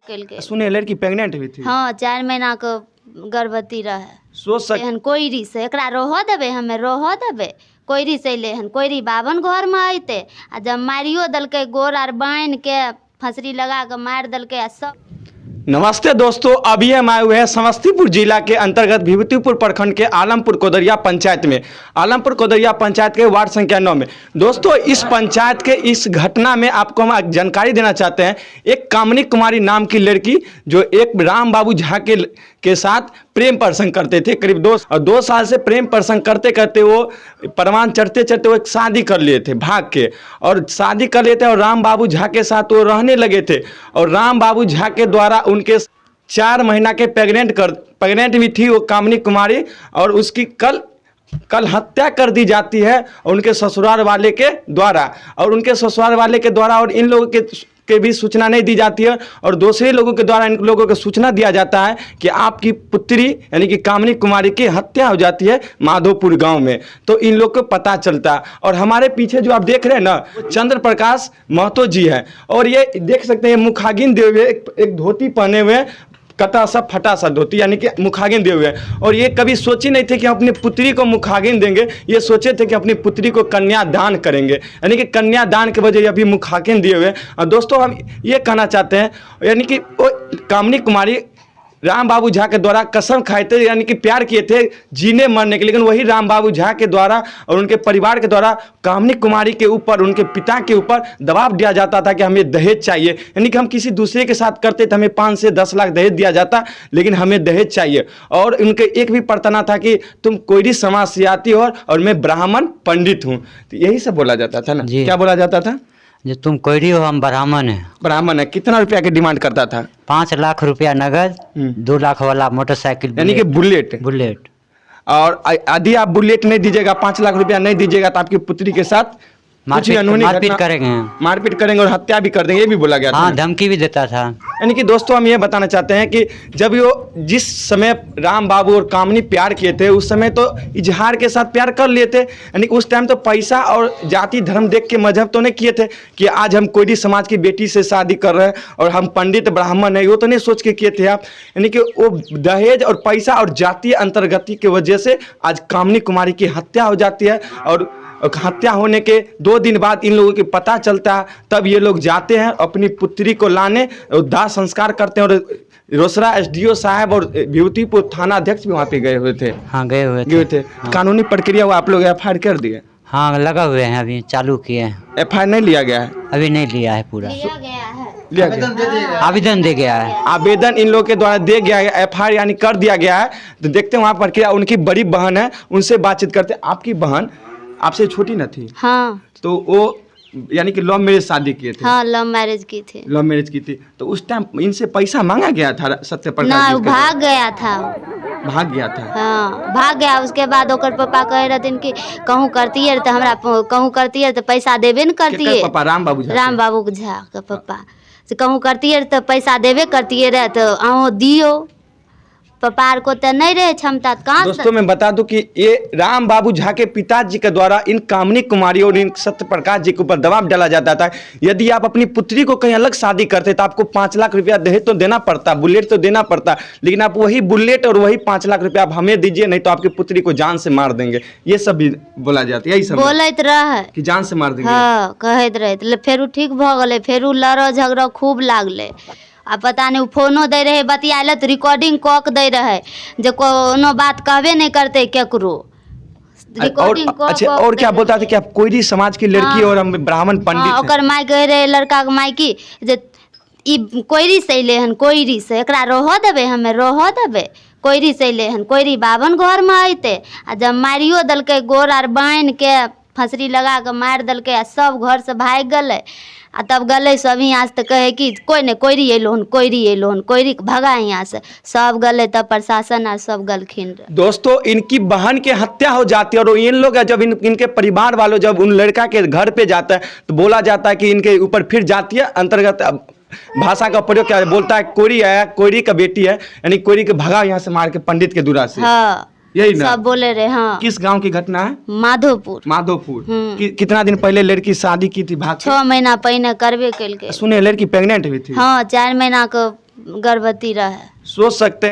सुने लड़की प्रेग्नेंट हुई थी। हाँ 4 महीना के गर्भवती रहे। सोच सक हन कोईरी से एकरा रह देबे, हमें रह देबे। कोईरी से ले हन कोईरी बाबन घर में अइते आ जब मारियो दलके गोर आर बांध के फंसरी लगा के मार दलके आ सब। नमस्ते दोस्तों, अभी हम आए हुए हैं समस्तीपुर जिला के अंतर्गत विभूतिपुर प्रखंड के आलमपुर कोदरिया पंचायत में। आलमपुर कोदरिया पंचायत के वार्ड संख्या 9 में। दोस्तों इस पंचायत के इस घटना में आपको हम जानकारी देना चाहते हैं। एक कामनी कुमारी नाम की लड़की जो एक राम बाबू झा के साथ प्रेम प्रसंग करते थे, करीब 2 साल से प्रेम प्रसंग करते करते वो परवान चढ़ते चढ़ते वो एक शादी कर लिए थे भाग के, और शादी कर लिए थे और राम बाबू झा के साथ वो रहने लगे थे। और राम बाबू झा के द्वारा उनके 4 महीना के प्रेग्नेंट भी थी वो कामनी कुमारी, और उसकी कल हत्या कर दी जाती है उनके ससुराल वाले के द्वारा। और उनके ससुराल वाले के द्वारा और इन लोगों के भी सूचना नहीं दी जाती है, और दूसरे लोगों के द्वारा इन लोगों को सूचना दिया जाता है कि आपकी पुत्री यानी कि कामनी कुमारी की हत्या हो जाती है माधोपुर गांव में। तो इन लोग को पता चलता है। और हमारे पीछे जो आप देख रहे हैं ना, चंद्र प्रकाश महतो जी है, और ये देख सकते हैं मुखागिन दिए हुए एक धोती पहने हुए, कटा सा फटा सा धोती यानी कि मुखागिन दिए हुए हैं। और ये कभी सोचे नहीं थे कि हम अपनी पुत्री को मुखागिन देंगे, ये सोचे थे कि अपनी पुत्री को कन्यादान करेंगे, यानी कि कन्यादान के वजह अभी मुखागिन दिए हुए हैं। और दोस्तों हम ये कहना चाहते हैं, यानी कि वो कामनी कुमारी राम बाबू झा के द्वारा कसम खाए थे, यानी कि प्यार किए थे जीने मरने के, लेकिन वही राम बाबू झा के द्वारा और उनके परिवार के द्वारा कामनी कुमारी के ऊपर, उनके पिता के ऊपर दबाव दिया जाता था कि हमें दहेज चाहिए। यानी कि हम किसी दूसरे के साथ करते तो हमें 5 से 10 लाख दहेज दिया जाता, लेकिन हमें दहेज चाहिए। और उनके एक भी प्रार्थना था कि तुम कोई समाज से आती हो और मैं ब्राह्मण पंडित हूँ, तो यही सब बोला जाता था ना। क्या बोला जाता था? जो तुम कोयरी हो, हम ब्राह्मण है। ब्राह्मण है। कितना रुपया की डिमांड करता था? 5 लाख रुपया नगद, 2 लाख वाला मोटरसाइकिल, यानी कि बुलेट। और यदि आप बुलेट नहीं दीजिएगा, 5 लाख रुपया नहीं दीजिएगा, तो आपकी पुत्री के साथ मारपीट करेंगे और हत्या भी कर देंगे, ये भी बोला गया था। हाँ, धमकी भी देता था। यानी कि दोस्तों हम ये बताना चाहते हैं कि जब वो जिस समय राम बाबू और कामनी प्यार किए थे, उस समय तो इजहार के साथ प्यार कर लिए थे। यानी कि उस टाइम तो पैसा और जाति धर्म देख के मजहब तो नहीं किए थे कि आज हम कोई समाज की बेटी से शादी कर रहे हैं और हम पंडित ब्राह्मण है, वो तो नहीं सोच के किए थे आप। यानी कि वो दहेज और पैसा और जातीय अंतर्गति की वजह से आज कामनी कुमारी की हत्या हो जाती है। और हत्या होने के 2 दिन बाद इन लोगों के पता चलता है, तब ये लोग जाते हैं अपनी पुत्री को लाने और दाह संस्कार करते हैं। और रोसड़ा एसडीओ साहब और विभूतिपुर थाना अध्यक्ष भी वहाँ पे गए हुए थे। हाँ, गए थे। हाँ। कानूनी प्रक्रिया वो आप लोग FIR कर दिए? हाँ, लगा हुए हैं, अभी चालू किए हैं। FIR नहीं लिया गया है? अभी नहीं लिया है, पूरा लिया गया है, आवेदन दे गया है। आवेदन इन लोगों के द्वारा दे गया है, FIR यानी कर दिया गया है। तो देखते हैं वहाँ प्रक्रिया। उनकी बड़ी बहन है, उनसे बातचीत करते हैं। आपकी बहन आपसे छोटी न थी? हाँ। तो वो यानी कि लव मैरिज शादी किए थे? हाँ, लव मैरिज की थी। लव मैरिज की थी। तो उस टाइम इनसे पैसा मांगा गया था सत्य प्रकाश? ना, भाग गया था। भाग गया था? हाँ, भाग गया। उसके बाद ओकर पापा कहे रहथिन कि कहूँ करती है तो हमरा कहूँ करती है तो पैसा देबे न करती है। पापा राम बाबू झा का पापा से कहूँ करती है तो पैसा देबे करती है रे, तो आओ दियो। पापा को तो नहीं रहे क्षमता। कहाँ? दोस्तों मैं बता दूं कि ये राम बाबू झा के पिताजी के द्वारा इन कामनी कुमारी और इन सत्य प्रकाश जी के ऊपर दबाव डाला जाता था। यदि आप अपनी पुत्री को कहीं अलग शादी करते तो आपको 5 लाख रुपया दहेज तो देना पड़ता, बुलेट तो देना पड़ता, लेकिन आप वही बुलेट और वही 5 लाख रुपया आप हमें दीजिए, नहीं तो आपकी पुत्री को जान से मार देंगे। ये सब भी बोला जाता है, यही सब बोलत रहे कि जान से मार देंगे। हाँ, कहत रहे। फेरू ठीक भ गए, फेरू लड़ झगड़ा खूब लागले। आ पता नहीं फोनो दे रहे, बतियाल तो रिकॉर्डिंग कऽ के दे रहे, जो कोनो बात कहबे नहीं करते केकरो। अच्छा, और क्या बोलता था कि आप कोई समाज की लड़की? हाँ, और हम ब्राह्मण पंडित। ओकर माई कह रहे, लड़का के माई की जे ई कोईरी से अइले हन, कोईरी से एकरा रह देबे, हमें रह देबे। कोईरी से अइले हन, कोईरी बाबन घर में अइते आ जब मारियो दलके गोर आर बांध के फंसरी लगा के मार दलके आ सब घर से भाग गए। आ तब गले सब यहाँ से कहे कि कोई नहीं, कोईरी अलोन, कोईरी भगा यहाँ से सब गले। तब प्रशासन आ सब गलखिन। दोस्तों इनकी बहन की हत्या हो जाती है, और इन लोग जब इनके परिवार वालों जब उन लड़का के घर पे जाता है तो बोला जाता है कि इनके ऊपर फिर जातीय अंतर्गत भाषा का प्रयोग क्या बोलता है, कोईरी आया, कोईरी का बेटी है, यानी कोईरी के भगा यहाँ से मार के पंडित के दूरा से। हाँ, यही ना सब बोले रहे। हाँ। किस गांव की घटना है? माधोपुर। कितना दिन पहले लड़की शादी की थी भाग? 6 महीना पहले करबे कैल के। सुने लड़की प्रेग्नेंट हुई थी? हाँ, 4 महीना के गर्भवती रहे। सोच सकते हैं